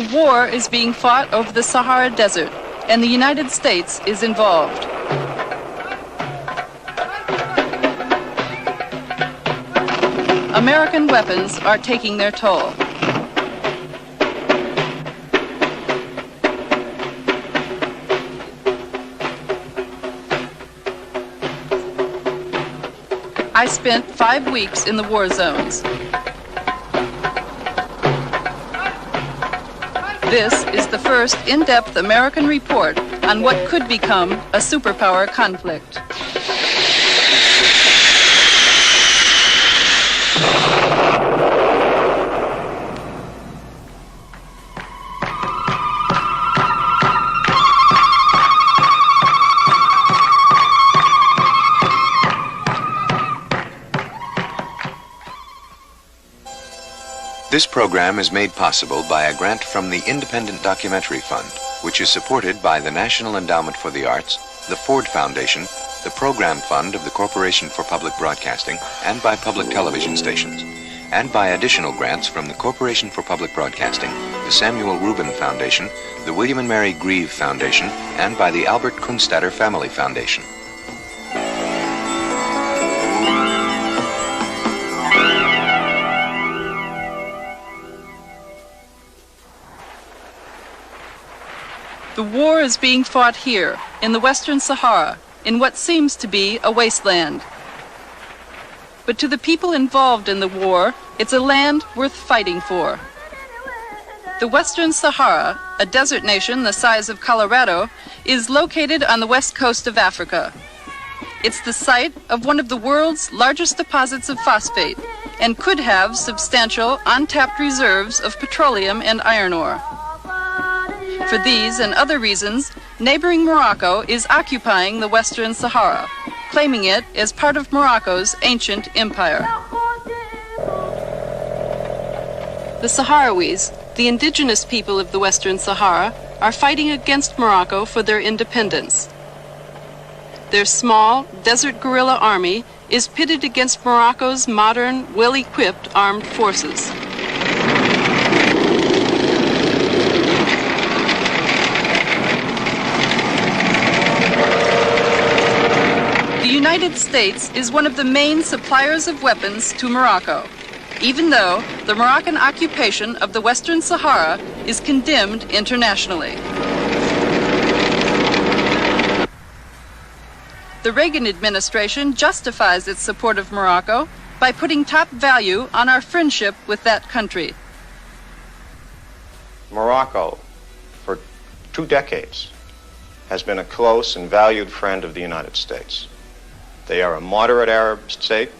A war is being fought over the Sahara Desert, and the United States is involved. American weapons are taking their toll. I spent 5 weeks in the war zones. This is the first in-depth American report on what could become a superpower conflict. This program is made possible by a grant from the Independent Documentary Fund, which is supported by the National Endowment for the Arts, the Ford Foundation, the Program Fund of the Corporation for Public Broadcasting, and by public television stations, and by additional grants from the Corporation for Public Broadcasting, the Samuel Rubin Foundation, the William and Mary Grieve Foundation, and by the Albert Kunstadter Family Foundation. The war is being fought here, in the Western Sahara, in what seems to be a wasteland. But to the people involved in the war, it's a land worth fighting for. The Western Sahara, a desert nation the size of Colorado, is located on the west coast of Africa. It's the site of one of the world's largest deposits of phosphate and could have substantial untapped reserves of petroleum and iron ore. For these and other reasons, neighboring Morocco is occupying the Western Sahara, claiming it as part of Morocco's ancient empire. The Sahrawis, the indigenous people of the Western Sahara, are fighting against Morocco for their independence. Their small, desert guerrilla army is pitted against Morocco's modern, well-equipped armed forces. The United States is one of the main suppliers of weapons to Morocco, even though the Moroccan occupation of the Western Sahara is condemned internationally. The Reagan administration justifies its support of Morocco by putting top value on our friendship with that country. Morocco, for 2 decades, has been a close and valued friend of the United States. They are a moderate Arab state.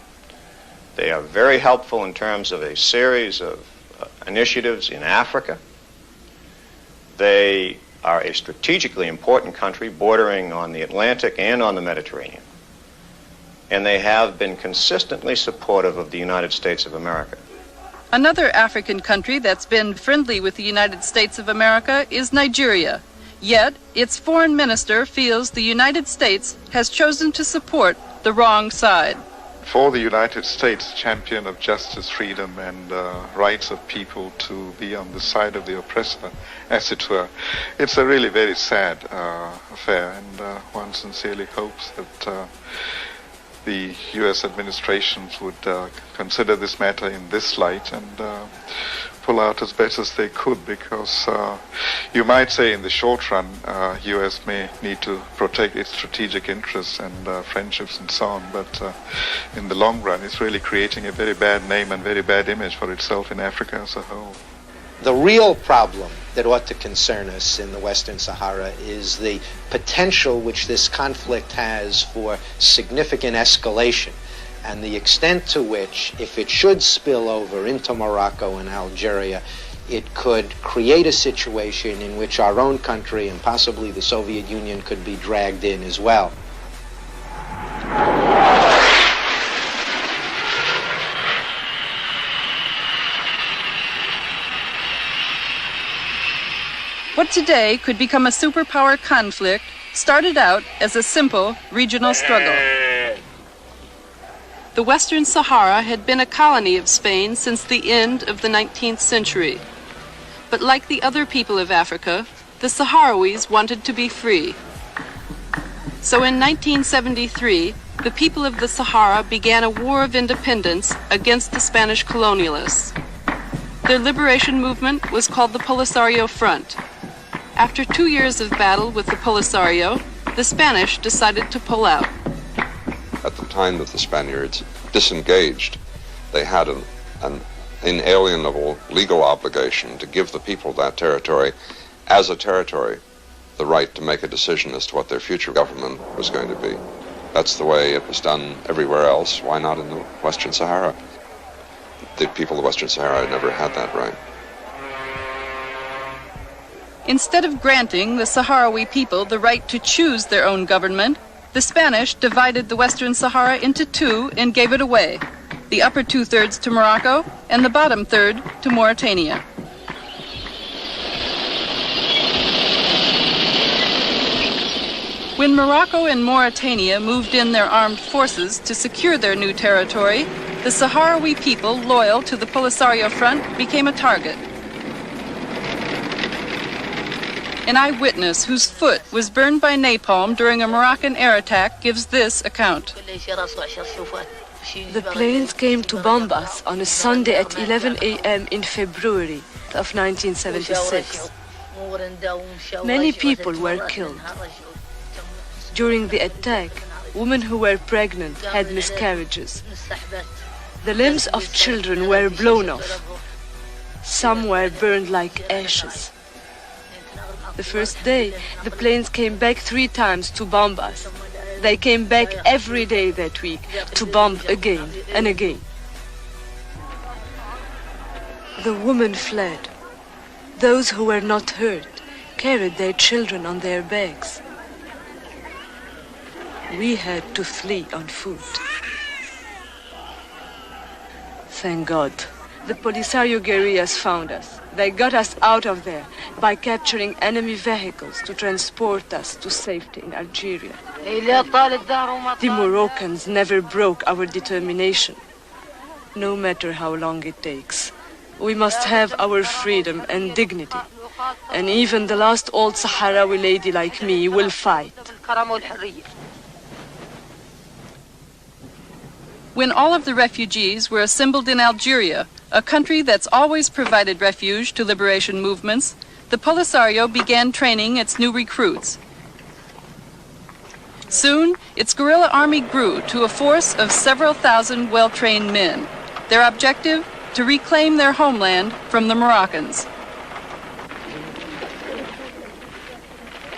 They are very helpful in terms of a series of initiatives in Africa. They are a strategically important country bordering on the Atlantic and on the Mediterranean. And they have been consistently supportive of the United States of America. Another African country that's been friendly with the United States of America is Nigeria. Yet, its foreign minister feels the United States has chosen to support the wrong side. For the United States, champion of justice, freedom, and rights of people to be on the side of the oppressor, as it were, it's a really very sad affair, and one sincerely hopes that the U.S. administrations would consider this matter in this light and pull out as best as they could, because you might say in the short run, U.S. may need to protect its strategic interests and friendships and so on, but in the long run, it's really creating a very bad name and very bad image for itself in Africa as a whole. The real problem that ought to concern us in the Western Sahara is the potential which this conflict has for significant escalation, and the extent to which, if it should spill over into Morocco and Algeria, it could create a situation in which our own country and possibly the Soviet Union could be dragged in as well. What today could become a superpower conflict started out as a simple regional struggle. The Western Sahara had been a colony of Spain since the end of the 19th century. But like the other people of Africa, the Sahrawis wanted to be free. So in 1973, the people of the Sahara began a war of independence against the Spanish colonialists. Their liberation movement was called the Polisario Front. After 2 years of battle with the Polisario, the Spanish decided to pull out. At the time that the Spaniards disengaged, they had an inalienable legal obligation to give the people of that territory, as a territory, the right to make a decision as to what their future government was going to be. That's the way it was done everywhere else. Why not in the Western Sahara? The people of Western Sahara never had that right. Instead of granting the Sahrawi people the right to choose their own government, the Spanish divided the Western Sahara into two and gave it away, the upper 2/3 to Morocco and the bottom third to Mauritania. When Morocco and Mauritania moved in their armed forces to secure their new territory, the Sahrawi people loyal to the Polisario Front became a target. An eyewitness whose foot was burned by napalm during a Moroccan air attack gives this account. The planes came to bomb us on a Sunday at 11 a.m. in February of 1976. Many people were killed. During the attack, women who were pregnant had miscarriages. The limbs of children were blown off. Some were burned like ashes. The first day, the planes came back 3 times to bomb us. They came back every day that week to bomb again and again. The women fled. Those who were not hurt carried their children on their backs. We had to flee on foot. Thank God. The Polisario guerrillas found us. They got us out of there by capturing enemy vehicles to transport us to safety in Algeria. The Moroccans never broke our determination. No matter how long it takes, we must have our freedom and dignity. And even the last old Sahrawi lady like me will fight. When all of the refugees were assembled in Algeria, a country that's always provided refuge to liberation movements, the Polisario began training its new recruits. Soon, its guerrilla army grew to a force of several thousand well-trained men. Their objective, to reclaim their homeland from the Moroccans.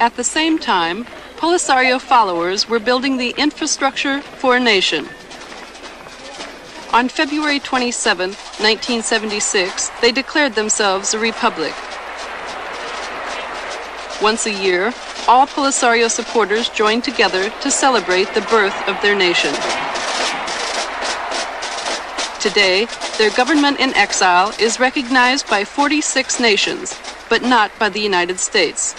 At the same time, Polisario followers were building the infrastructure for a nation. On February 27, 1976, they declared themselves a republic. Once a year, all Polisario supporters joined together to celebrate the birth of their nation. Today, their government in exile is recognized by 46 nations, but not by the United States.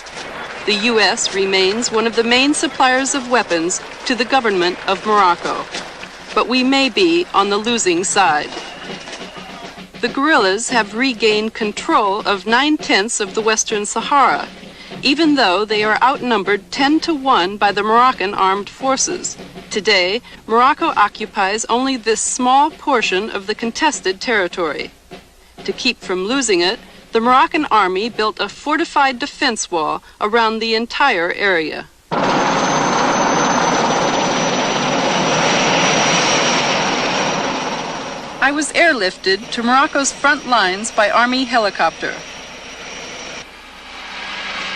The U.S. remains one of the main suppliers of weapons to the government of Morocco. But we may be on the losing side. The guerrillas have regained control of 9/10 of the Western Sahara, even though they are outnumbered 10-1 by the Moroccan armed forces. Today, Morocco occupies only this small portion of the contested territory. To keep from losing it, the Moroccan army built a fortified defense wall around the entire area. I was airlifted to Morocco's front lines by Army helicopter.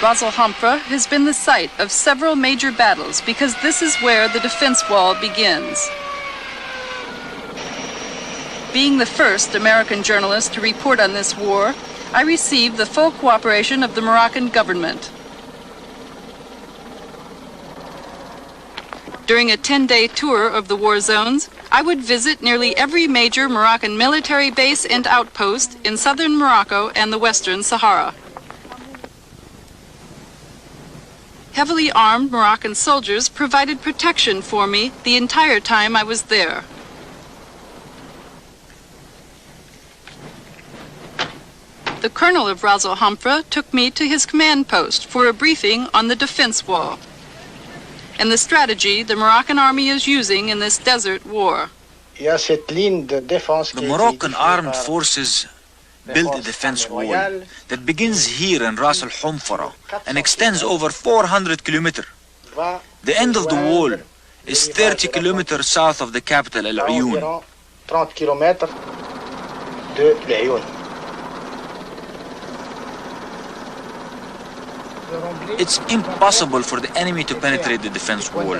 Ras Al Hamra has been the site of several major battles because this is where the defense wall begins. Being the first American journalist to report on this war, I received the full cooperation of the Moroccan government. During a 10-day tour of the war zones, I would visit nearly every major Moroccan military base and outpost in southern Morocco and the Western Sahara. Heavily armed Moroccan soldiers provided protection for me the entire time I was there. The colonel of Ras Al Hamra took me to his command post for a briefing on the defense wall and the strategy the Moroccan army is using in this desert war. The Moroccan armed forces built a defense wall that begins here in Ras Al Hamra and extends over 400 kilometers. The end of the wall is 30 kilometers south of the capital, Al Ayoun. It's impossible for the enemy to penetrate the defense wall.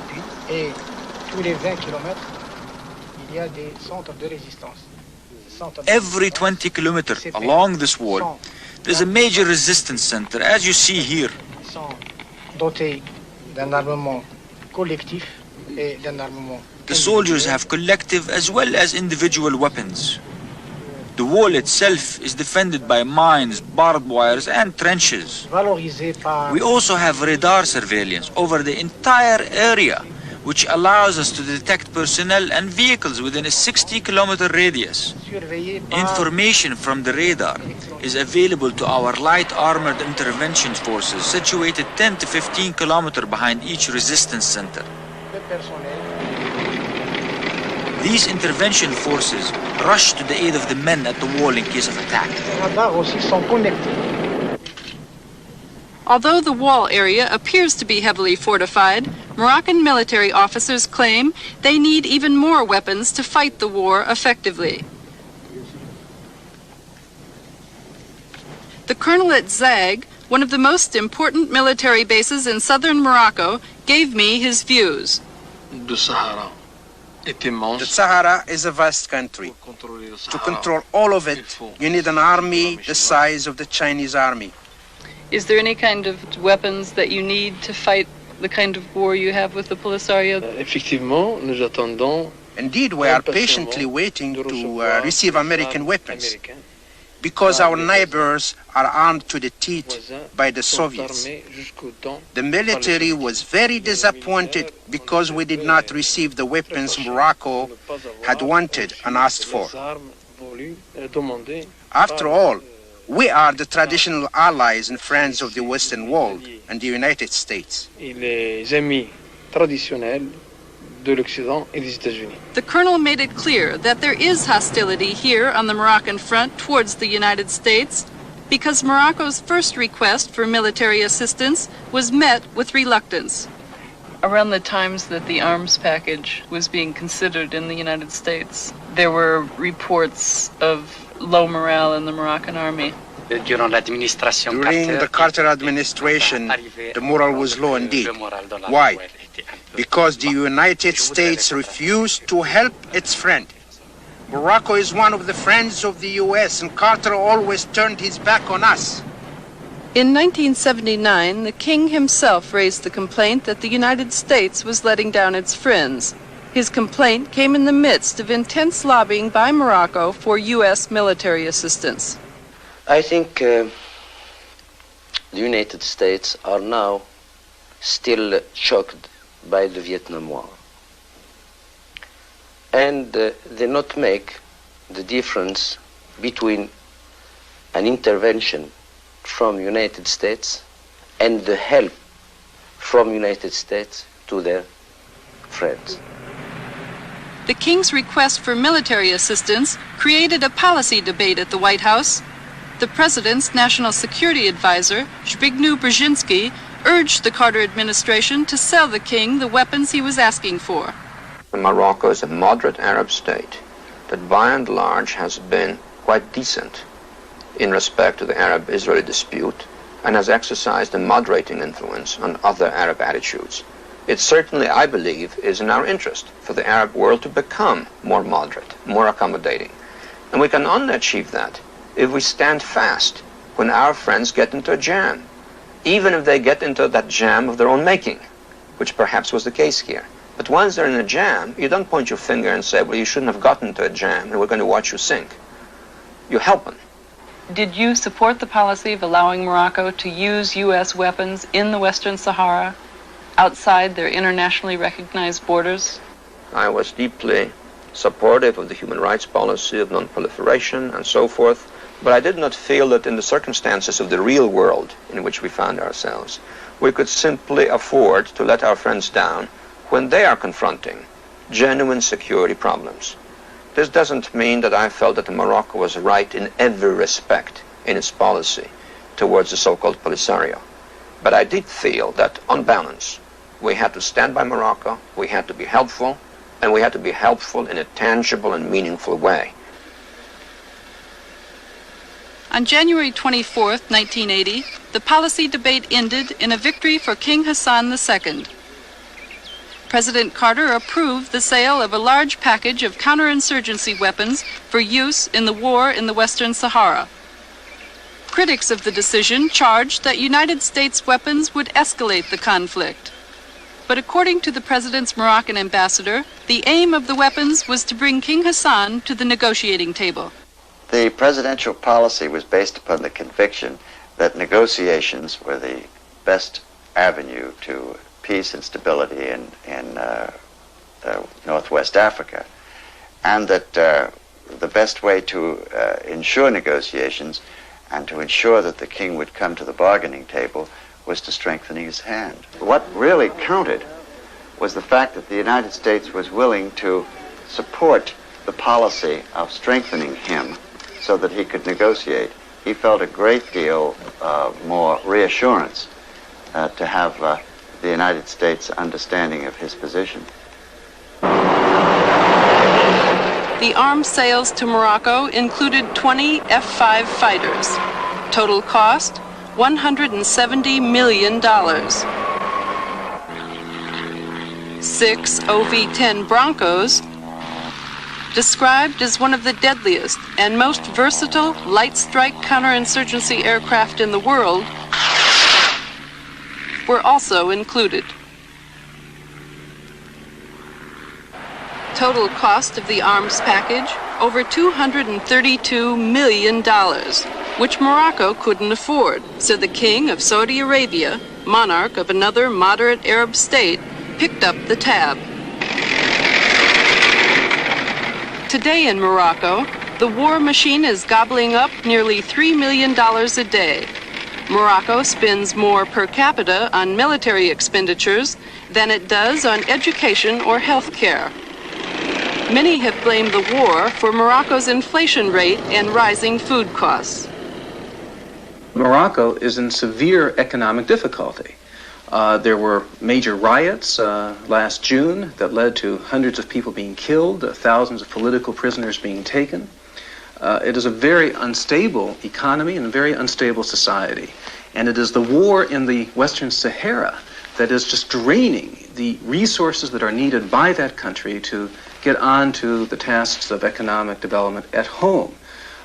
Every 20 kilometers along this wall, there's a major resistance center, as you see here. The soldiers have collective as well as individual weapons. The wall itself is defended by mines, barbed wires, and trenches. We also have radar surveillance over the entire area, which allows us to detect personnel and vehicles within a 60-kilometer radius. Information from the radar is available to our light armored intervention forces situated 10 to 15 kilometers behind each resistance center. These intervention forces rush to the aid of the men at the wall in case of attack. Although the wall area appears to be heavily fortified, Moroccan military officers claim they need even more weapons to fight the war effectively. The colonel at Zag, one of the most important military bases in southern Morocco, gave me his views. The Sahara is a vast country. To control all of it, you need an army the size of the Chinese army. Is there any kind of weapons that you need to fight the kind of war you have with the Polisario? Indeed, we are patiently waiting to receive American weapons, because our neighbors are armed to the teeth by the Soviets. The military was very disappointed because we did not receive the weapons Morocco had wanted and asked for. After all, we are the traditional allies and friends of the Western world and the United States. The colonel made it clear that there is hostility here on the Moroccan front towards the United States because Morocco's first request for military assistance was met with reluctance. Around the times that the arms package was being considered in the United States, there were reports of low morale in the Moroccan army. During the Carter administration, the morale was low indeed. Why? Because the United States refused to help its friend. Morocco is one of the friends of the US, and Carter always turned his back on us. In 1979, the king himself raised the complaint that the United States was letting down its friends. His complaint came in the midst of intense lobbying by Morocco for US military assistance. I think the United States are now still shocked by the Vietnam War. And they not make the difference between an intervention from United States and the help from United States to their friends. The king's request for military assistance created a policy debate at the White House. The president's national security advisor, Zbigniew Brzezinski, urged the Carter administration to sell the king the weapons he was asking for. Morocco is a moderate Arab state that by and large has been quite decent in respect to the Arab-Israeli dispute and has exercised a moderating influence on other Arab attitudes. It certainly, I believe, is in our interest for the Arab world to become more moderate, more accommodating. And we can only achieve that if we stand fast when our friends get into a jam, even if they get into that jam of their own making, which perhaps was the case here. But once they're in a jam, you don't point your finger and say, well, you shouldn't have gotten into a jam and we're going to watch you sink. You help them. Did you support the policy of allowing Morocco to use U.S. weapons in the Western Sahara, outside their internationally recognized borders? I was deeply supportive of the human rights policy of non-proliferation and so forth, But I did not feel that in the circumstances of the real world in which we found ourselves, we could simply afford to let our friends down when they are confronting genuine security problems. This doesn't mean that I felt that Morocco was right in every respect in its policy towards the so-called Polisario. But I did feel that, on balance, we had to stand by Morocco, we had to be helpful, and we had to be helpful in a tangible and meaningful way. On January 24th, 1980, the policy debate ended in a victory for King Hassan II. President Carter approved the sale of a large package of counterinsurgency weapons for use in the war in the Western Sahara. Critics of the decision charged that United States weapons would escalate the conflict. But according to the president's Moroccan ambassador, the aim of the weapons was to bring King Hassan to the negotiating table. The presidential policy was based upon the conviction that negotiations were the best avenue to peace and stability in Northwest Africa, and that the best way to ensure negotiations and to ensure that the king would come to the bargaining table was to strengthen his hand. What really counted was the fact that the United States was willing to support the policy of strengthening him so that he could negotiate. He felt a great deal more reassurance to have the United States understanding of his position. The arms sales to Morocco included 20 F-5 fighters. Total cost, $170 million. 6 OV-10 Broncos, described as one of the deadliest and most versatile light strike counterinsurgency aircraft in the world, were also included. Total cost of the arms package, over $232 million, which Morocco couldn't afford, so the king of Saudi Arabia, monarch of another moderate Arab state, picked up the tab. Today in Morocco, the war machine is gobbling up nearly $3 million a day. Morocco spends more per capita on military expenditures than it does on education or health care. Many have blamed the war for Morocco's inflation rate and rising food costs. Morocco is in severe economic difficulty. There were major riots last June that led to hundreds of people being killed, thousands of political prisoners being taken. It is a very unstable economy and a very unstable society. And it is the war in the Western Sahara that is just draining the resources that are needed by that country to get on to the tasks of economic development at home.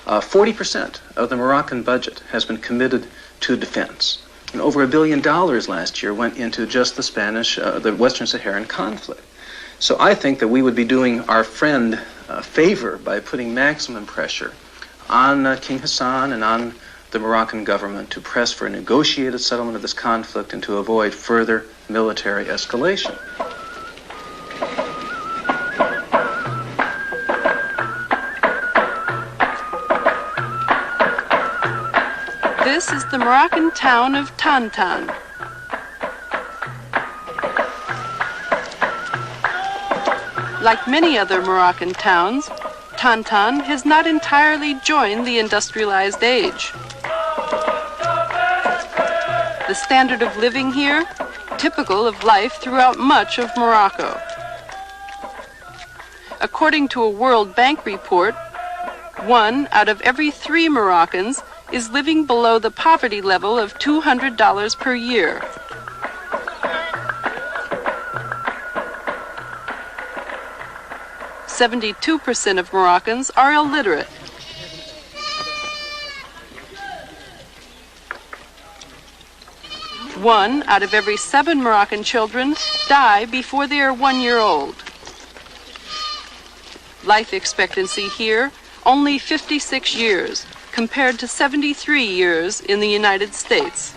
40% of the Moroccan budget has been committed to defense. And over $1 billion last year went into just the Western Saharan conflict. So I think that we would be doing our friend a favor by putting maximum pressure on King Hassan and on the Moroccan government to press for a negotiated settlement of this conflict and to avoid further military escalation. This is the Moroccan town of Tantan. Like many other Moroccan towns, Tantan has not entirely joined the industrialized age. The standard of living here, typical of life throughout much of Morocco. According to a World Bank report, 1 out of every 3 Moroccans is living below the poverty level of $200 per year. (72% of Moroccans are illiterate. One out of every 7 Moroccan children die before they are 1 year old. Life expectancy here, only 56 years, compared to 73 years in the United States.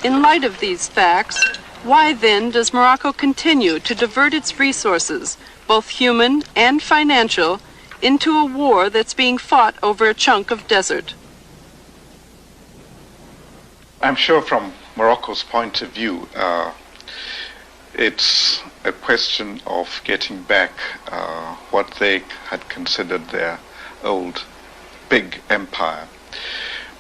In light of these facts, why then does Morocco continue to divert its resources both human and financial, into a war that's being fought over a chunk of desert. I'm sure from Morocco's point of view, it's a question of getting back what they had considered their old big empire.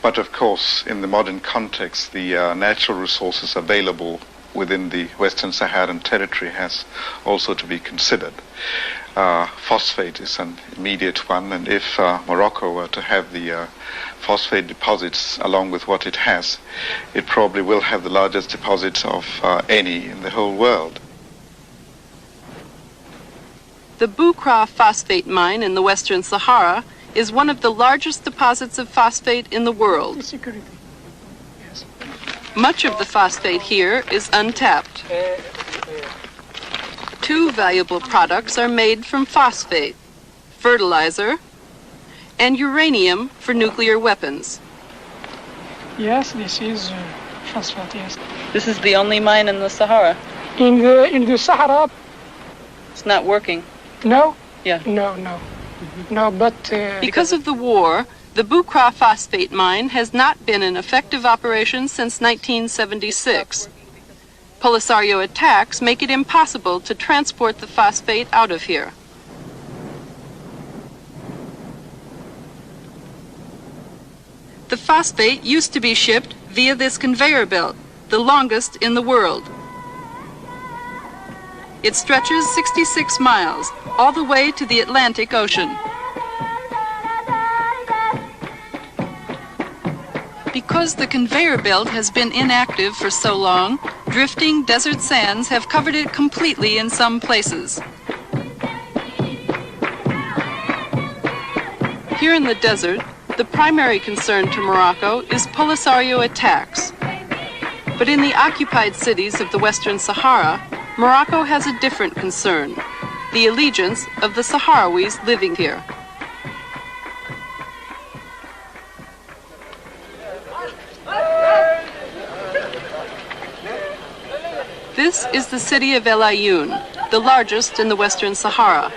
But of course, in the modern context, the natural resources available within the Western Saharan territory has also to be considered. Phosphate is an immediate one, and if Morocco were to have the phosphate deposits along with what it has, it probably will have the largest deposits of any in the whole world. The Boukra phosphate mine in the Western Sahara is one of the largest deposits of phosphate in the world. Much of the phosphate here is untapped. Two valuable products are made from phosphate: fertilizer and uranium for nuclear weapons. Yes, this is phosphate, yes. This is the only mine in the Sahara. In the Sahara? It's not working. No? Yeah. No. No, but... Because of the war, the Boukra phosphate mine has not been in effective operation since 1976. Polisario attacks make it impossible to transport the phosphate out of here. The phosphate used to be shipped via this conveyor belt, the longest in the world. It stretches 66 miles, all the way to the Atlantic Ocean. Because the conveyor belt has been inactive for so long, drifting desert sands have covered it completely in some places. Here in the desert, the primary concern to Morocco is Polisario attacks. But in the occupied cities of the Western Sahara, Morocco has a different concern: the allegiance of the Sahrawis living here. This is the city of El Ayoun, the largest in the Western Sahara.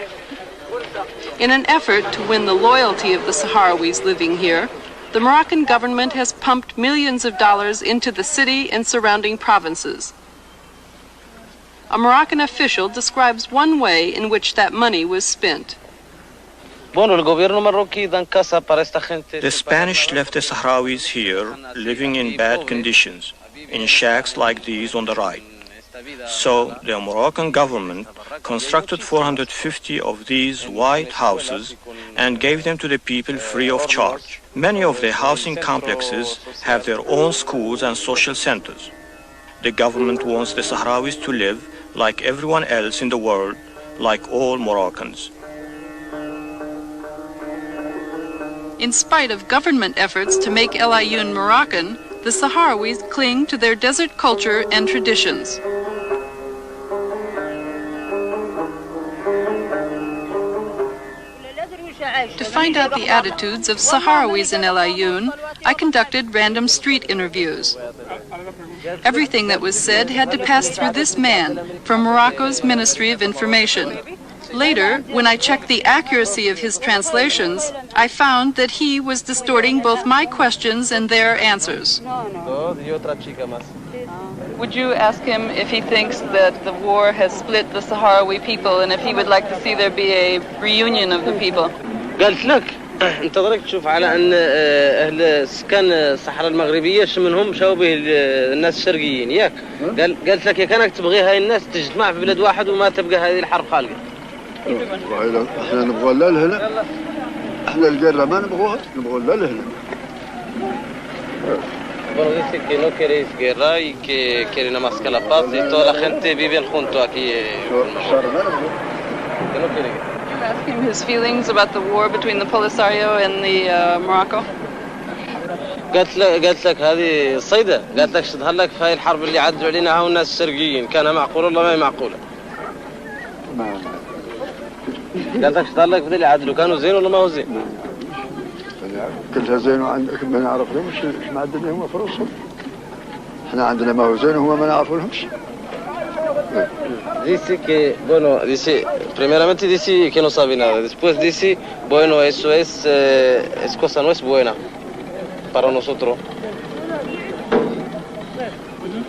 In an effort to win the loyalty of the Sahrawis living here, the Moroccan government has pumped millions of dollars into the city and surrounding provinces. A Moroccan official describes one way in which that money was spent. The Spanish left the Sahrawis here living in bad conditions, in shacks like these on the right. So the Moroccan government constructed 450 of these white houses and gave them to the people free of charge. Many of the housing complexes have their own schools and social centers. The government wants the Sahrawis to live like everyone else in the world, like all Moroccans. In spite of government efforts to make El Ayoun Moroccan, the Sahrawis cling to their desert culture and traditions. To find out the attitudes of Sahrawis in El Ayoun, I conducted random street interviews. Everything that was said had to pass through this man from Morocco's Ministry of Information. Later, when I checked the accuracy of his translations, I found that he was distorting both my questions and their answers. Would you ask him if he thinks that the war has split the Sahrawi people and if he would like to see there be a reunion of the people? قالت لك انت ضرك تشوف على ان اهل سكان الصحراء المغربيه منهم شبه الناس الشرقيين ياك قالت لك يا كانك تبغي هاي الناس تجتمع في بلد واحد وما تبقى هذه الحرب خالقه احنا نبغى لا الهنا احنا الجره ما نبغوها نبغى لا الهنا Bueno, dice que no queréis guerra y que quieren más que la paz y toda la gente vive junto aquí. Que no quiere guerra. Ask him his feelings about the war between the Polisario and the Morocco. قالت لك هذه الصيدة قالت لك شدها لك في هاي الحرب اللي عدوا علينا هاو الناس الشرقيين كانها معقولة ولا ما هي معقولة؟ قالت لك شدها لك في اللي عدلوا كانوا زين ولا ما هو زين؟ كلها زين وعندك ما نعرفهمش ما عندنا هم فلوسهم احنا عندنا ما هو زين وهم ما نعرفهمش Dice que, bueno, dice, primeramente dice que no sabe nada. Después dice, bueno, eso es cosa no es buena para nosotros.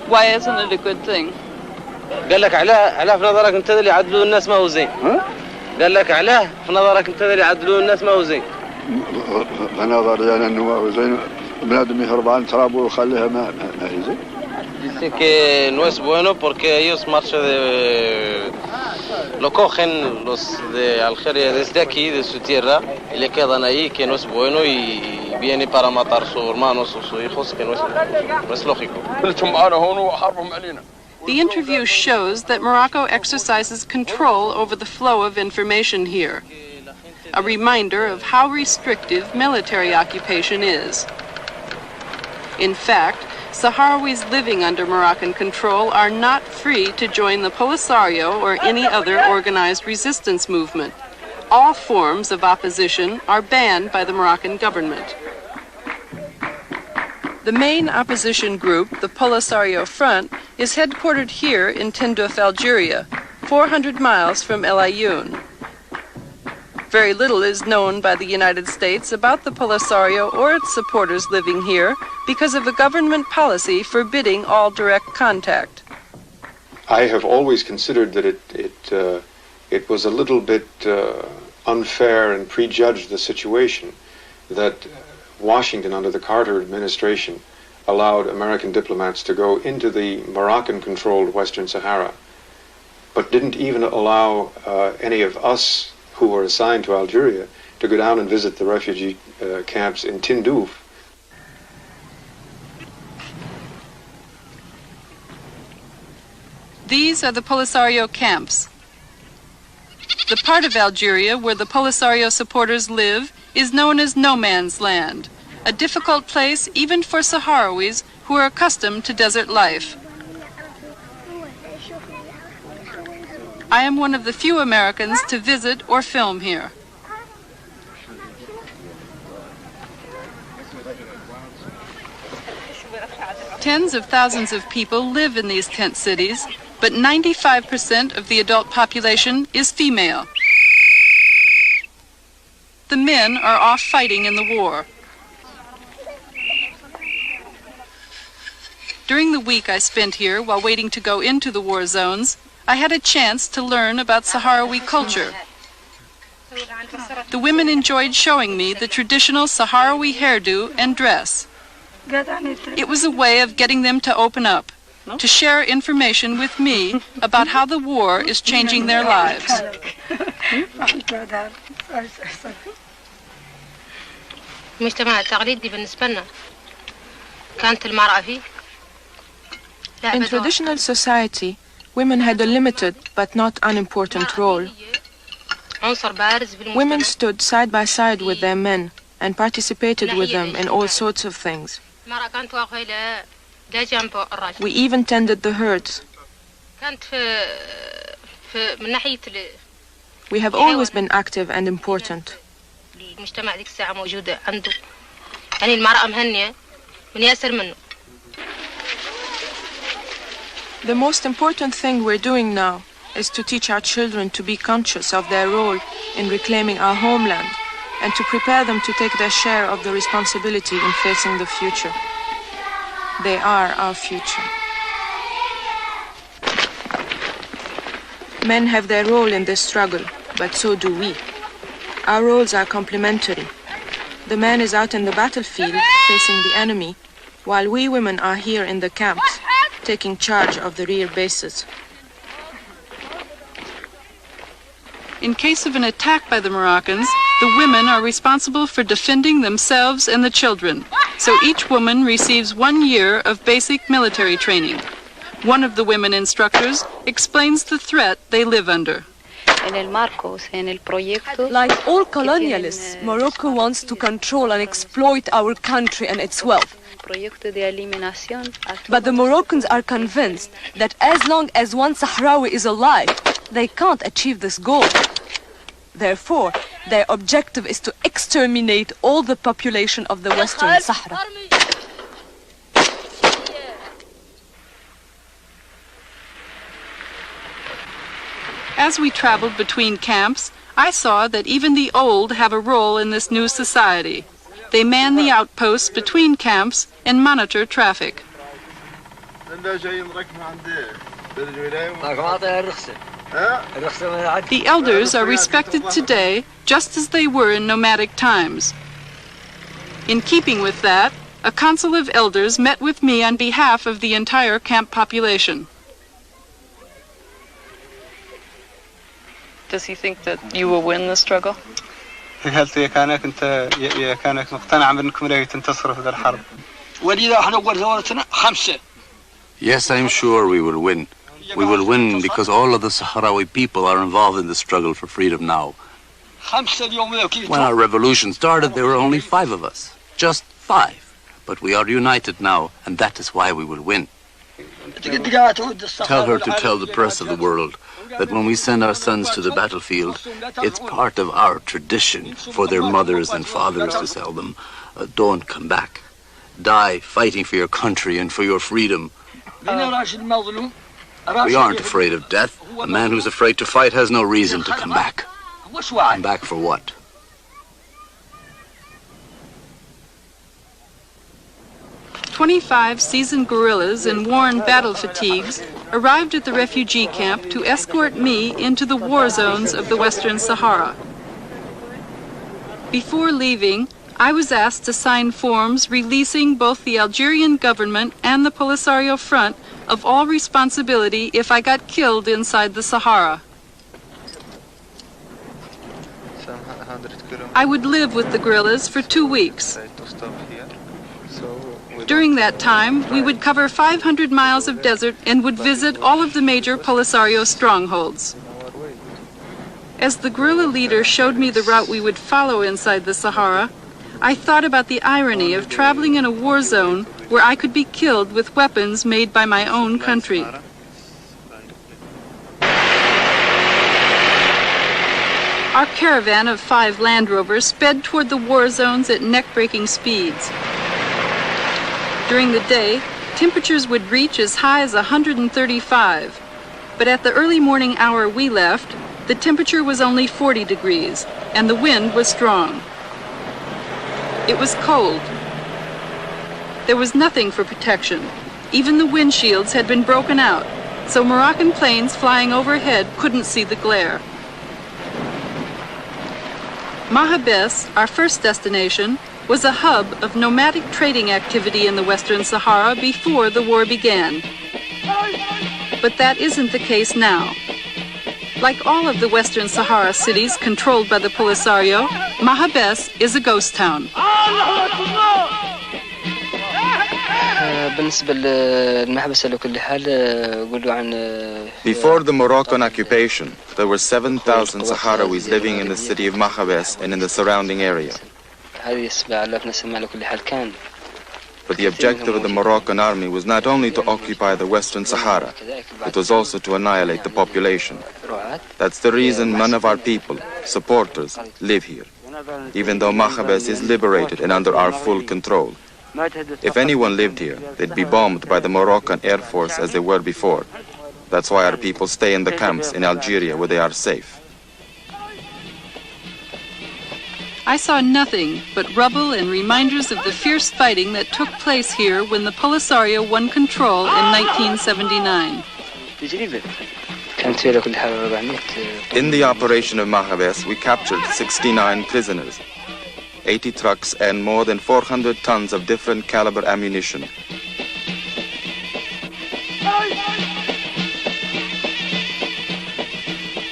Why isn't it a good thing? قال لك علاه في نظرك انت اللي يعدلوا الناس ما هو زين. قال لك علاه في نظرك انت اللي يعدلوا الناس ما هو زين. نظري انا انه ما هو زين بنادم يهرب عن ترابه ويخليها ما هي زين. Dice que no es bueno porque ellos marchan lo cogen los de Algeria desde aquí, de su tierra, y le quedan ahí, que no es bueno, y viene para matar a sus hermanos o sus hijos, que no es lógico. The interview shows that Morocco exercises control over the flow of information here, a reminder of how restrictive military occupation is. In fact, Sahrawis living under Moroccan control are not free to join the Polisario or any other organized resistance movement. All forms of opposition are banned by the Moroccan government. The main opposition group, the Polisario Front, is headquartered here in Tindouf, Algeria, 400 miles from El Ayoun. Very little is known by the United States about the Polisario or its supporters living here because of a government policy forbidding all direct contact. I have always considered that it was a little bit unfair and prejudged the situation that Washington under the Carter administration allowed American diplomats to go into the Moroccan-controlled Western Sahara, but didn't even allow any of us who were assigned to Algeria to go down and visit the refugee camps in Tindouf. These are the Polisario camps. The part of Algeria where the Polisario supporters live is known as no man's land, a difficult place even for Sahrawis who are accustomed to desert life. I am one of the few Americans to visit or film here. Tens of thousands of people live in these tent cities, but 95% of the adult population is female. The men are off fighting in the war. During the week I spent here while waiting to go into the war zones, I had a chance to learn about Sahrawi culture. The women enjoyed showing me the traditional Sahrawi hairdo and dress. It was a way of getting them to open up, to share information with me about how the war is changing their lives. المجتمع التقليدي بالنسبة لنا كانت المرأة فيه. In traditional society, women had a limited but not unimportant role. Women stood side by side with their men and participated with them in all sorts of things. We even tended the herds. We have always been active and important. The most important thing we're doing now is to teach our children to be conscious of their role in reclaiming our homeland and to prepare them to take their share of the responsibility in facing the future. They are our future. Men have their role in this struggle, but so do we. Our roles are complementary. The man is out in the battlefield facing the enemy, while we women are here in the camps, taking charge of the rear bases. In case of an attack by the Moroccans, the women are responsible for defending themselves and the children, so each woman receives 1 year of basic military training. One of the women instructors explains the threat they live under. Like all colonialists, Morocco wants to control and exploit our country and its wealth. But the Moroccans are convinced that as long as one Sahrawi is alive, they can't achieve this goal. Therefore, their objective is to exterminate all the population of the Western Sahara. As we traveled between camps, I saw that even the old have a role in this new society. They man the outposts between camps and monitor traffic. The elders are respected today just as they were in nomadic times. In keeping with that, a council of elders met with me on behalf of the entire camp population. Does he think that you will win the struggle? Yes, I'm sure we will win. We will win because all of the Sahrawi people are involved in the struggle for freedom now. When our revolution started, there were only 5 of us. Just 5. But we are united now, and that is why we will win. Tell her to tell the press of the world that when we send our sons to the battlefield, it's part of our tradition for their mothers and fathers to tell them, don't come back. Die fighting for your country and for your freedom. We aren't afraid of death. A man who's afraid to fight has no reason to come back. Come back for what? "25 seasoned guerrillas in worn battle fatigues arrived at the refugee camp to escort me into the war zones of the Western Sahara. Before leaving, I was asked to sign forms releasing both the Algerian government and the Polisario Front of all responsibility if I got killed inside the Sahara. I would live with the guerrillas for 2 weeks. During that time, we would cover 500 miles of desert and would visit all of the major Polisario strongholds. As the guerrilla leader showed me the route we would follow inside the Sahara, I thought about the irony of traveling in a war zone where I could be killed with weapons made by my own country. Our caravan of 5 Land Rovers sped toward the war zones at neck-breaking speeds. During the day, temperatures would reach as high as 135, but at the early morning hour we left, the temperature was only 40 degrees, and the wind was strong. It was cold. There was nothing for protection. Even the windshields had been broken out, so Moroccan planes flying overhead couldn't see the glare. Mahabes, our first destination, was a hub of nomadic trading activity in the Western Sahara before the war began. But that isn't the case now. Like all of the Western Sahara cities controlled by the Polisario, Mahabes is a ghost town. Before the Moroccan occupation, there were 7,000 Sahrawis living in the city of Mahabes and in the surrounding area. But the objective of the Moroccan army was not only to occupy the Western Sahara, it was also to annihilate the population. That's the reason none of our people, supporters, live here, even though Mahabes is liberated and under our full control. If anyone lived here, they'd be bombed by the Moroccan Air Force as they were before. That's why our people stay in the camps in Algeria where they are safe. I saw nothing but rubble and reminders of the fierce fighting that took place here when the Polisario won control in 1979. In the operation of Mahabes, we captured 69 prisoners, 80 trucks and more than 400 tons of different caliber ammunition.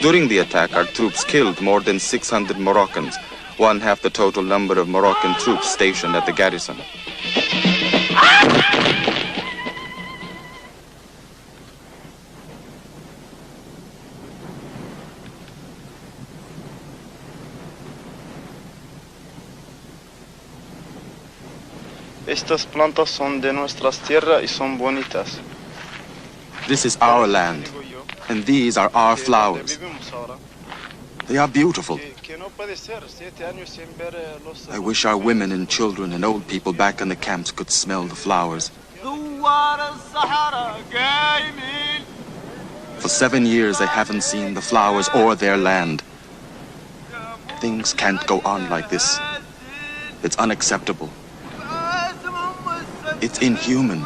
During the attack, our troops killed more than 600 Moroccans, 1/2 the total number of Moroccan troops stationed at the garrison. Estas plantas son de nuestras tierras y son bonitas. This is our land, and these are our flowers. They are beautiful. I wish our women and children and old people back in the camps could smell the flowers. For 7 years they haven't seen the flowers or their land. Things can't go on like this. It's unacceptable. It's inhuman.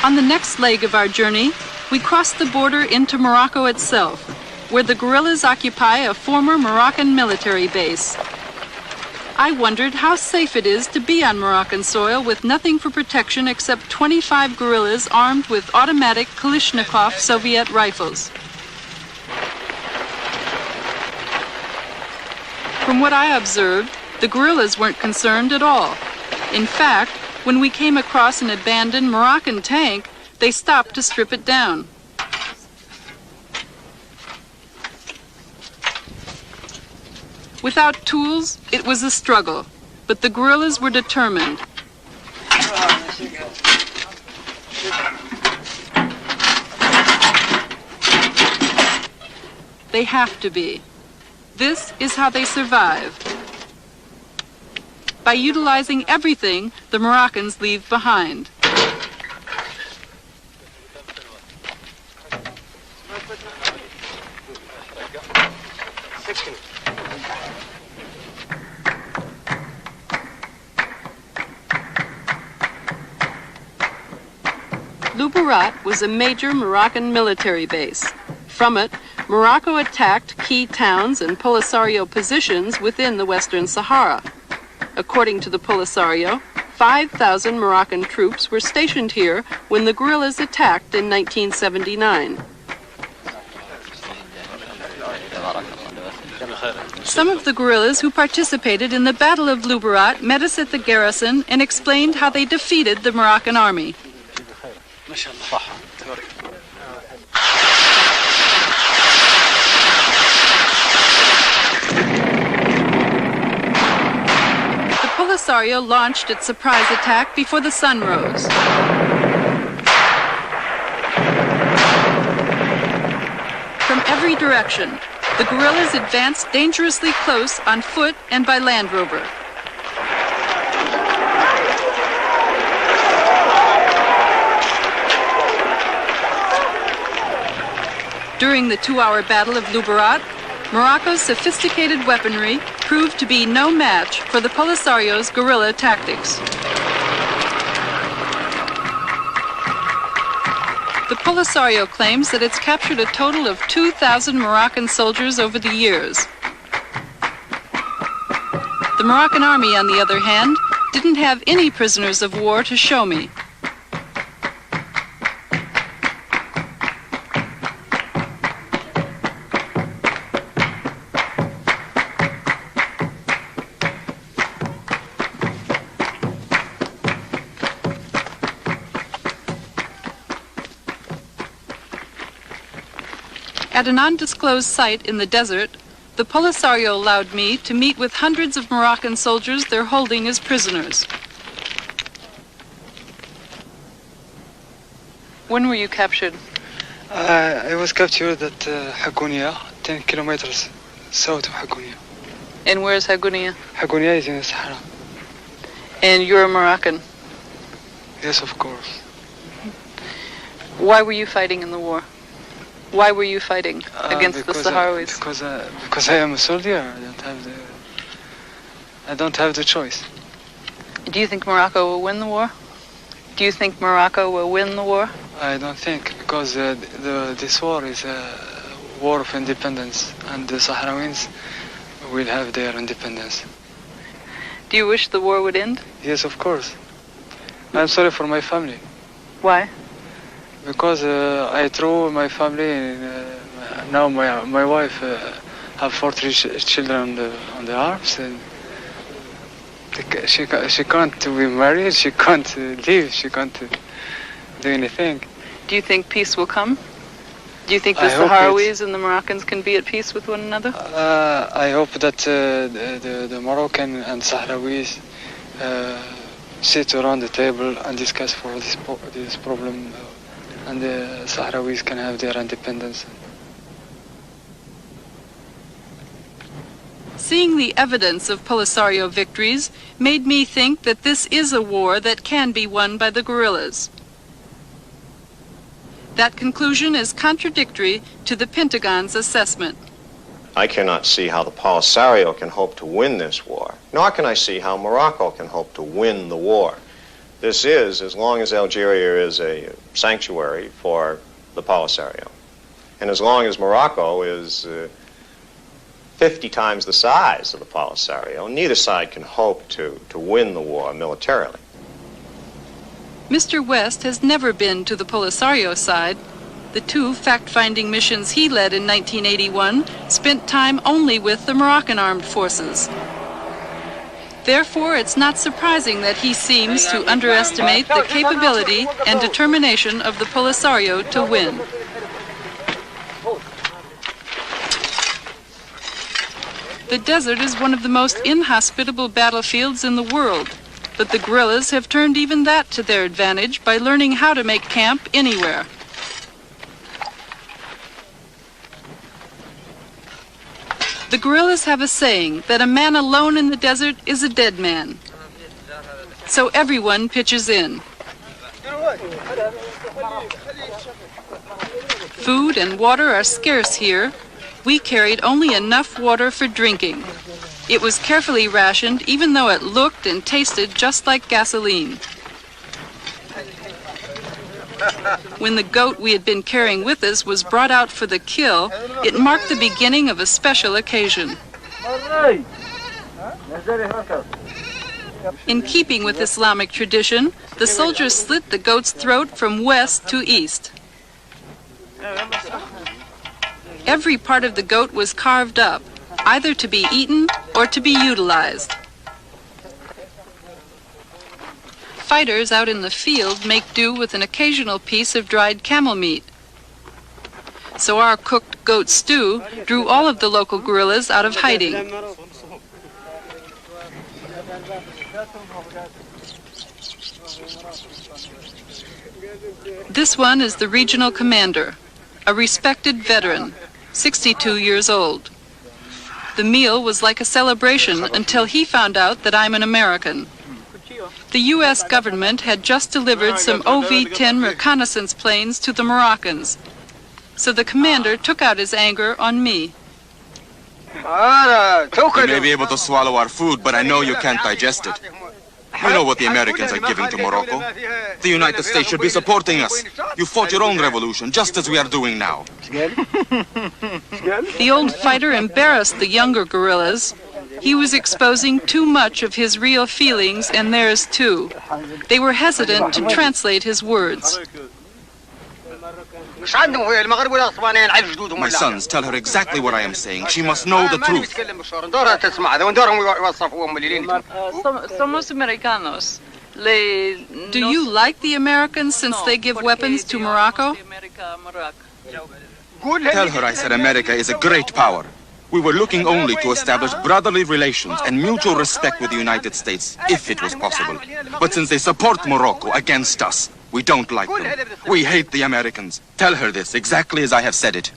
On the next leg of our journey, we crossed the border into Morocco itself, where the guerrillas occupy a former Moroccan military base. I wondered how safe it is to be on Moroccan soil with nothing for protection except 25 guerrillas armed with automatic Kalashnikov Soviet rifles. From what I observed, the guerrillas weren't concerned at all. In fact, when we came across an abandoned Moroccan tank, they stopped to strip it down. Without tools, it was a struggle, but the guerrillas were determined. They have to be. This is how they survive. By utilizing everything the Moroccans leave behind. Luberat was a major Moroccan military base. From it, Morocco attacked key towns and Polisario positions within the Western Sahara. According to the Polisario, 5,000 Moroccan troops were stationed here when the guerrillas attacked in 1979. Some of the guerrillas who participated in the Battle of Luberat met us at the garrison and explained how they defeated the Moroccan army. Polisario launched its surprise attack before the sun rose. From every direction, the guerrillas advanced dangerously close on foot and by Land Rover. During the 2-hour Battle of Luberat, Morocco's sophisticated weaponry proved to be no match for the Polisario's guerrilla tactics. The Polisario claims that it's captured a total of 2,000 Moroccan soldiers over the years. The Moroccan army, on the other hand, didn't have any prisoners of war to show me. At an undisclosed site in the desert, the Polisario allowed me to meet with hundreds of Moroccan soldiers they're holding as prisoners. When were you captured? I was captured at Hagunia, 10 kilometers south of Hagunia. And where's Hagunia? Hagunia is in the Sahara. And you're a Moroccan? Yes, of course. Why were you fighting in the war? Why were you fighting against the Sahrawis? Because I am a soldier. I don't have the choice. Do you think Morocco will win the war? Do you think Morocco will win the war? I don't think, because this war is a war of independence, and the Sahrawis will have their independence. Do you wish the war would end? Yes, of course. I'm sorry for my family. Why? Because I threw my family. Now my wife have 4 children on the arms, and she can't be married. She can't live. She can't do anything. Do you think peace will come? Do you think the Sahrawis and the Moroccans can be at peace with one another? I hope that the Moroccan and Sahrawis sit around the table and discuss for this problem. And the Sahrawis can have their independence. Seeing the evidence of Polisario victories made me think that this is a war that can be won by the guerrillas. That conclusion is contradictory to the Pentagon's assessment. I cannot see how the Polisario can hope to win this war, nor can I see how Morocco can hope to win the war. This is, as long as Algeria is a sanctuary for the Polisario, and as long as Morocco is 50 times the size of the Polisario, neither side can hope to win the war militarily. Mr. West has never been to the Polisario side. The 2 fact-finding missions he led in 1981 spent time only with the Moroccan armed forces. Therefore, it's not surprising that he seems to underestimate the capability and determination of the Polisario to win. The desert is one of the most inhospitable battlefields in the world, but the guerrillas have turned even that to their advantage by learning how to make camp anywhere. The guerrillas have a saying that a man alone in the desert is a dead man. So everyone pitches in. Food and water are scarce here. We carried only enough water for drinking. It was carefully rationed, even though it looked and tasted just like gasoline. When the goat we had been carrying with us was brought out for the kill, it marked the beginning of a special occasion. In keeping with Islamic tradition, the soldiers slit the goat's throat from west to east. Every part of the goat was carved up, either to be eaten or to be utilized. Fighters out in the field make do with an occasional piece of dried camel meat. So our cooked goat stew drew all of the local guerrillas out of hiding. This one is the regional commander, a respected veteran, 62 years old. The meal was like a celebration until he found out that I'm an American. The U.S. government had just delivered some OV-10 reconnaissance planes to the Moroccans, so the commander took out his anger on me. You may be able to swallow our food, but I know you can't digest it. We know what the Americans are giving to Morocco. The United States should be supporting us. You fought your own revolution, just as we are doing now. The old fighter embarrassed the younger guerrillas. He was exposing too much of his real feelings and theirs too. They were hesitant to translate his words. My sons, tell her exactly what I am saying. She must know the truth. Somos americanos. Do you like the Americans since they give weapons to Morocco? Tell her I said America is a great power. We were looking only to establish brotherly relations and mutual respect with the United States, if it was possible. But since they support Morocco against us, we don't like them. We hate the Americans. Tell her this exactly as I have said it.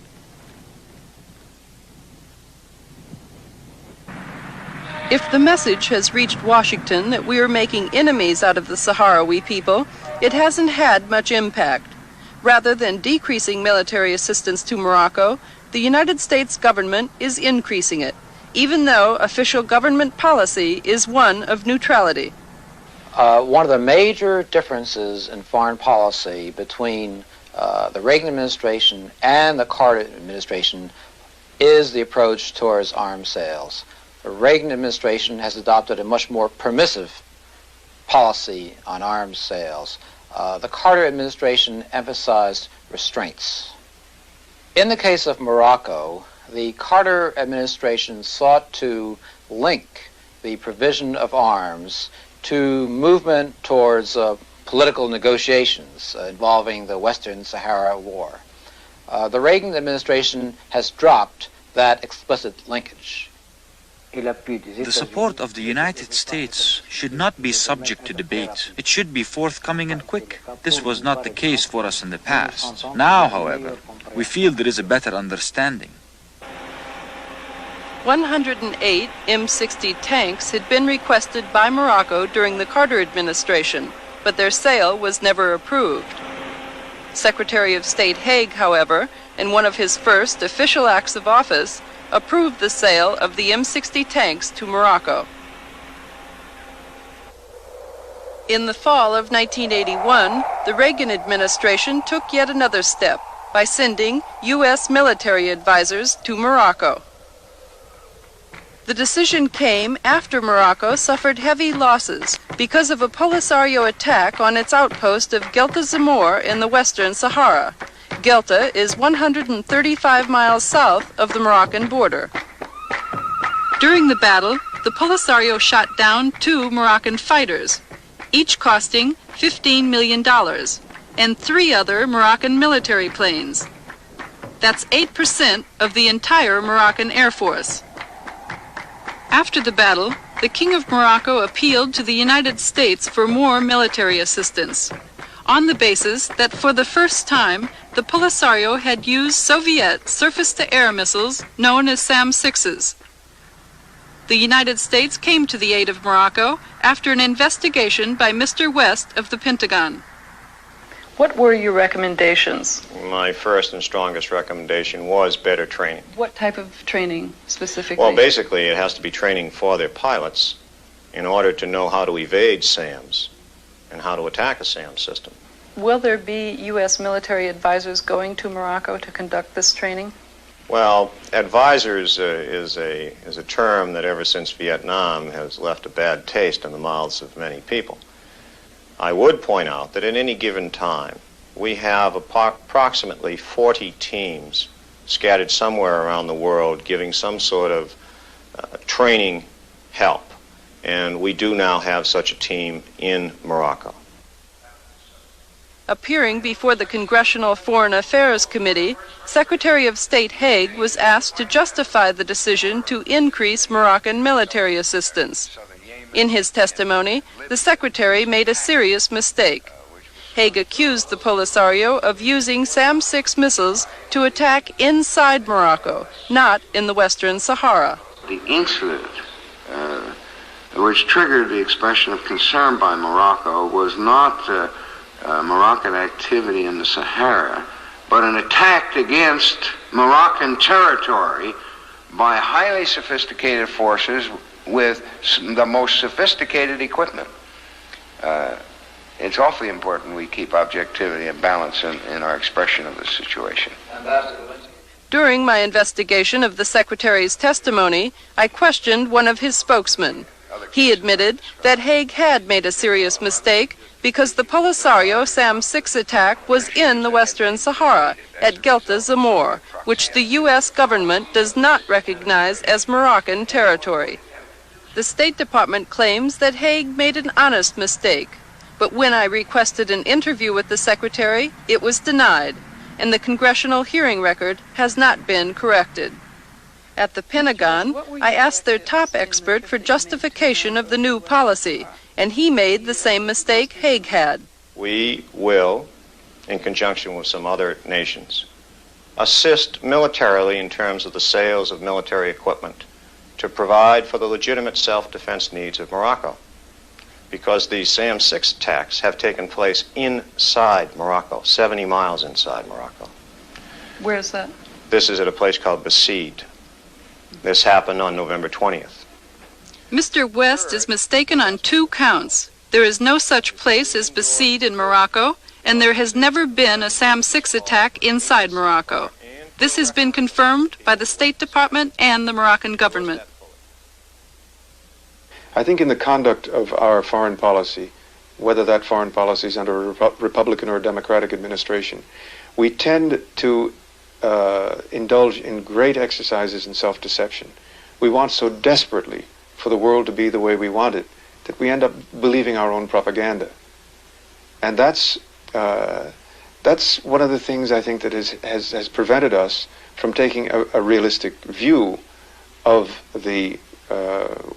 If the message has reached Washington that we are making enemies out of the Sahrawi people, it hasn't had much impact. Rather than decreasing military assistance to Morocco, the United States government is increasing it, even though official government policy is one of neutrality. One of the major differences in foreign policy between the Reagan administration and the Carter administration is the approach towards arms sales. The Reagan administration has adopted a much more permissive policy on arms sales. The Carter administration emphasized restraints. In the case of Morocco, the Carter administration sought to link the provision of arms to movement towards political negotiations involving the Western Sahara War. The Reagan administration has dropped that explicit linkage. The support of the United States should not be subject to debate. It should be forthcoming and quick. This was not the case for us in the past. Now, however, we feel there is a better understanding. 108 M60 tanks had been requested by Morocco during the Carter administration, but their sale was never approved. Secretary of State Haig, however, in one of his first official acts of office, approved the sale of the M60 tanks to Morocco. In the fall of 1981, the Reagan administration took yet another step by sending U.S. military advisors to Morocco. The decision came after Morocco suffered heavy losses because of a Polisario attack on its outpost of Guelta Zamor in the western Sahara. Guelta is 135 miles south of the Moroccan border. During the battle, the Polisario shot down 2 Moroccan fighters, each costing $15 million, and 3 other Moroccan military planes. That's 8% of the entire Moroccan Air Force. After the battle, the King of Morocco appealed to the United States for more military assistance, on the basis that for the first time, the Polisario had used Soviet surface-to-air missiles known as SAM-6s. The United States came to the aid of Morocco after an investigation by Mr. West of the Pentagon. What were your recommendations? My first and strongest recommendation was better training. What type of training specifically? Well, basically, it has to be training for their pilots in order to know how to evade SAMs and how to attack a SAM system. Will there be U.S. military advisors going to Morocco to conduct this training? Well, advisors is a term that ever since Vietnam has left a bad taste in the mouths of many people. I would point out that at any given time, we have approximately 40 teams scattered somewhere around the world giving some sort of training help. And we do now have such a team in Morocco. Appearing before the Congressional Foreign Affairs Committee, Secretary of State Haig was asked to justify the decision to increase Moroccan military assistance. In his testimony, the Secretary made a serious mistake. Haig accused the Polisario of using SAM-6 missiles to attack inside Morocco, not in the Western Sahara. The incident which triggered the expression of concern by Morocco was not Moroccan activity in the Sahara, but an attack against Moroccan territory by highly sophisticated forces with the most sophisticated equipment. It's awfully important we keep objectivity and balance in our expression of the situation. During my investigation of the Secretary's testimony, I questioned one of his spokesmen. He admitted that Haig had made a serious mistake because the Polisario SAM-6 attack was in the Western Sahara at Guelta Zamor, which the U.S. government does not recognize as Moroccan territory. The State Department claims that Haig made an honest mistake, but when I requested an interview with the Secretary, it was denied, and the congressional hearing record has not been corrected. At the Pentagon, I asked their top expert for justification of the new policy, and he made the same mistake Haig had. We will, in conjunction with some other nations, assist militarily in terms of the sales of military equipment to provide for the legitimate self-defense needs of Morocco, because these SAM-6 attacks have taken place inside Morocco, 70 miles inside Morocco. Where is that? This is at a place called Basied. This happened on November 20th. Mr. West is mistaken on 2 counts. There is no such place as Basied in Morocco, and there has never been a SAM-6 attack inside Morocco. This has been confirmed by the State Department and the Moroccan government. I think in the conduct of our foreign policy, whether that foreign policy is under a Republican or a Democratic administration, we tend to indulge in great exercises in self-deception. We want so desperately for the world to be the way we want it that we end up believing our own propaganda. And that's one of the things I think that has prevented us from taking a realistic view of the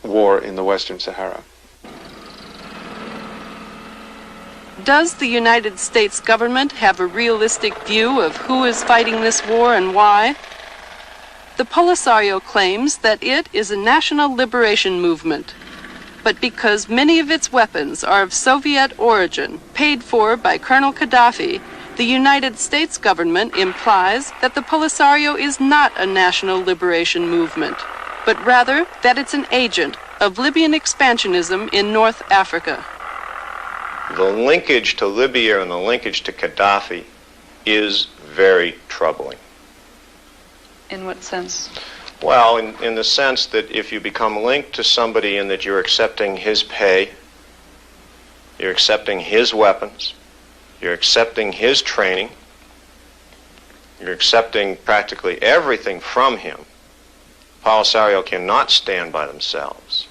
war in the Western Sahara. Does the United States government have a realistic view of who is fighting this war and why? The Polisario claims that it is a national liberation movement, but because many of its weapons are of Soviet origin, paid for by Colonel Gaddafi, the United States government implies that the Polisario is not a national liberation movement, but rather that it's an agent of Libyan expansionism in North Africa. The linkage to Libya and the linkage to Gaddafi is very troubling. In what sense? Well, in the sense that if you become linked to somebody in that you're accepting his pay, you're accepting his weapons, you're accepting his training, you're accepting practically everything from him, Polisario cannot stand by themselves.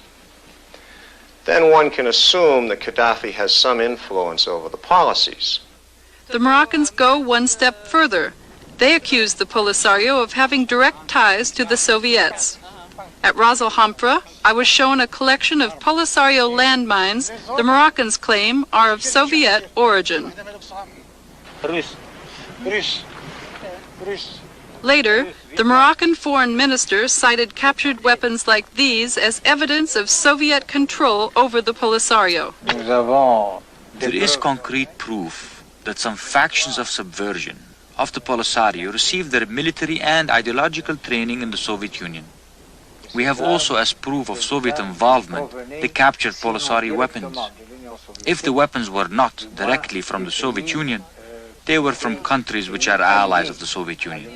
Then one can assume that Gaddafi has some influence over the policies. The Moroccans go one step further. They accuse the Polisario of having direct ties to the Soviets. At Ras Al Hamra, I was shown a collection of Polisario landmines the Moroccans claim are of Soviet origin. Later, the Moroccan foreign minister cited captured weapons like these as evidence of Soviet control over the Polisario. There is concrete proof that some factions of subversion of the Polisario received their military and ideological training in the Soviet Union. We have also, as proof of Soviet involvement, the captured Polisario weapons. If the weapons were not directly from the Soviet Union, they were from countries which are allies of the Soviet Union.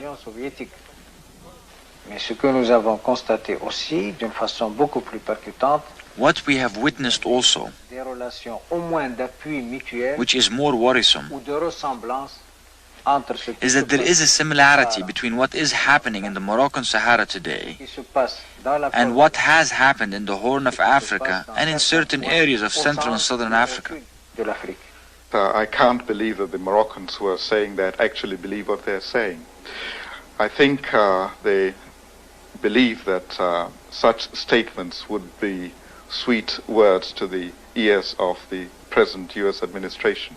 What we have witnessed also, which is more worrisome, is that there is a similarity between what is happening in the Moroccan Sahara today and what has happened in the Horn of Africa and in certain areas of Central and Southern Africa. I can't believe that the Moroccans who are saying that actually believe what they're saying. I think they believe that such statements would be sweet words to the ears of the present US administration.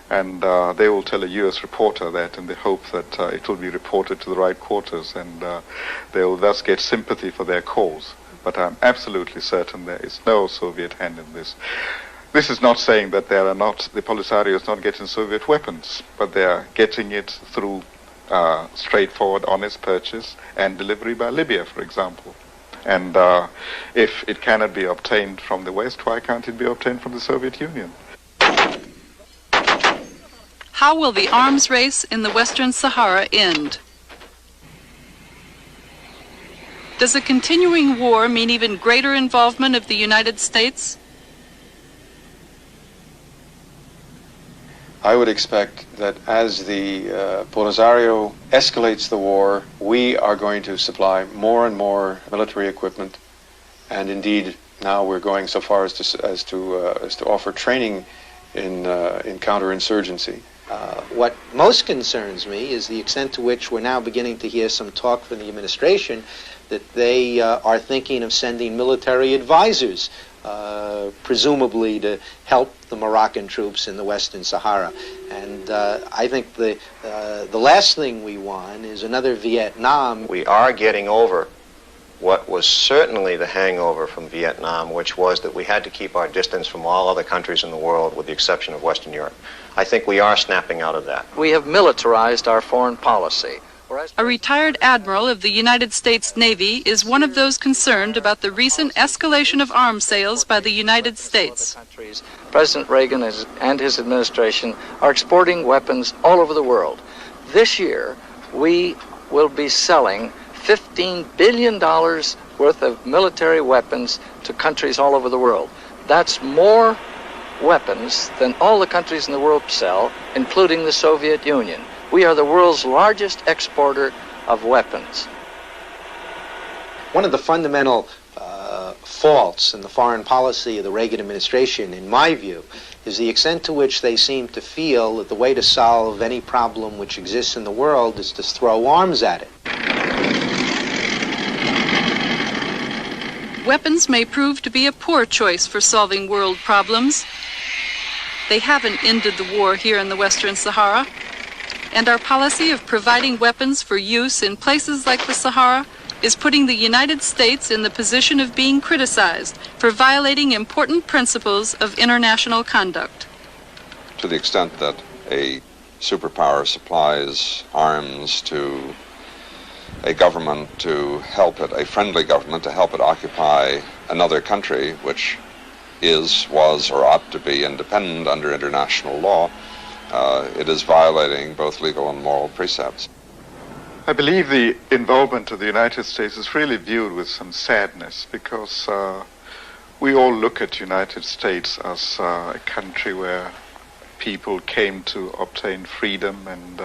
And they will tell a US reporter that in the hope that it will be reported to the right quarters, and they will thus get sympathy for their cause. But I'm absolutely certain there is no Soviet hand in this. This is not saying that the Polisario is not getting Soviet weapons, but they are getting it through straightforward, honest purchase and delivery by Libya, for example. And if it cannot be obtained from the West, why can't it be obtained from the Soviet Union? How will the arms race in the Western Sahara end? Does a continuing war mean even greater involvement of the United States? I would expect that as the Polisario escalates the war, we are going to supply more and more military equipment, and indeed now we're going so far as to offer training in counterinsurgency. What most concerns me is the extent to which we're now beginning to hear some talk from the administration that they are thinking of sending military advisors, presumably to help the Moroccan troops in the Western Sahara. And I think the last thing we want is another Vietnam. We are getting over what was certainly the hangover from Vietnam, which was that we had to keep our distance from all other countries in the world with the exception of Western Europe. I think we are snapping out of that. We have militarized our foreign policy. A retired admiral of the United States Navy is one of those concerned about the recent escalation of arms sales by the United States. President Reagan and his administration are exporting weapons all over the world. This year, we will be selling $15 billion worth of military weapons to countries all over the world. That's more weapons than all the countries in the world sell, including the Soviet Union. We are the world's largest exporter of weapons. One of the fundamental faults in the foreign policy of the Reagan administration, in my view, is the extent to which they seem to feel that the way to solve any problem which exists in the world is to throw arms at it. Weapons may prove to be a poor choice for solving world problems. They haven't ended the war here in the Western Sahara, and our policy of providing weapons for use in places like the Sahara is putting the United States in the position of being criticized for violating important principles of international conduct. To the extent that a superpower supplies arms to a government to help it, a friendly government to help it occupy another country which is, was, or ought to be independent under international law, it is violating both legal and moral precepts. I believe the involvement of the United States is really viewed with some sadness because we all look at the United States as a country where people came to obtain freedom and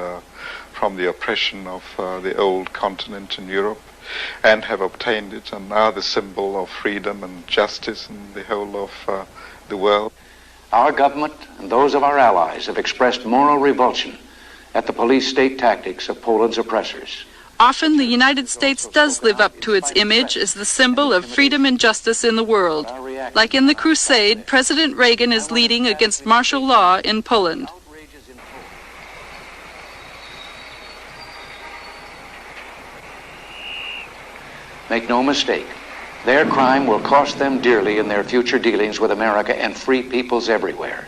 from the oppression of the old continent in Europe and have obtained it and are the symbol of freedom and justice in the whole of the world. Our government and those of our allies have expressed moral revulsion at the police state tactics of Poland's oppressors. Often the United States does live up to its image as the symbol of freedom and justice in the world. Like in the crusade President Reagan is leading against martial law in Poland. Make no mistake, their crime will cost them dearly in their future dealings with America and free peoples everywhere.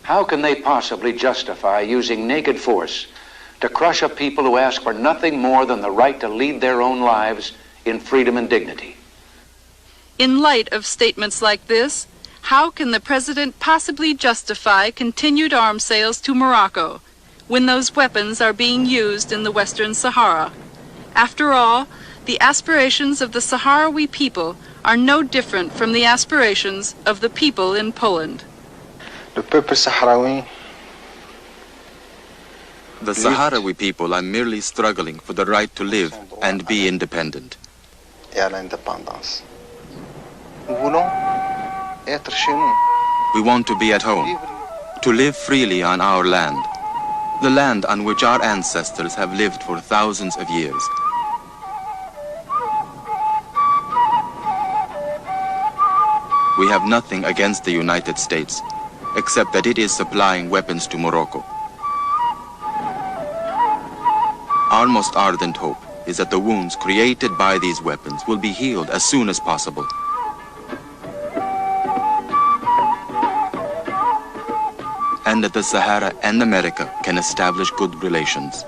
How can they possibly justify using naked force to crush a people who ask for nothing more than the right to lead their own lives in freedom and dignity? In light of statements like this, how can the President possibly justify continued arms sales to Morocco when those weapons are being used in the Western Sahara? After all, the aspirations of the Sahrawi people are no different from the aspirations of the people in Poland. The Sahrawi people are merely struggling for the right to live and be independent. We want to be at home, to live freely on our land, the land on which our ancestors have lived for thousands of years. We have nothing against the United States, except that it is supplying weapons to Morocco. Our most ardent hope is that the wounds created by these weapons will be healed as soon as possible. And that the Sahara and America can establish good relations.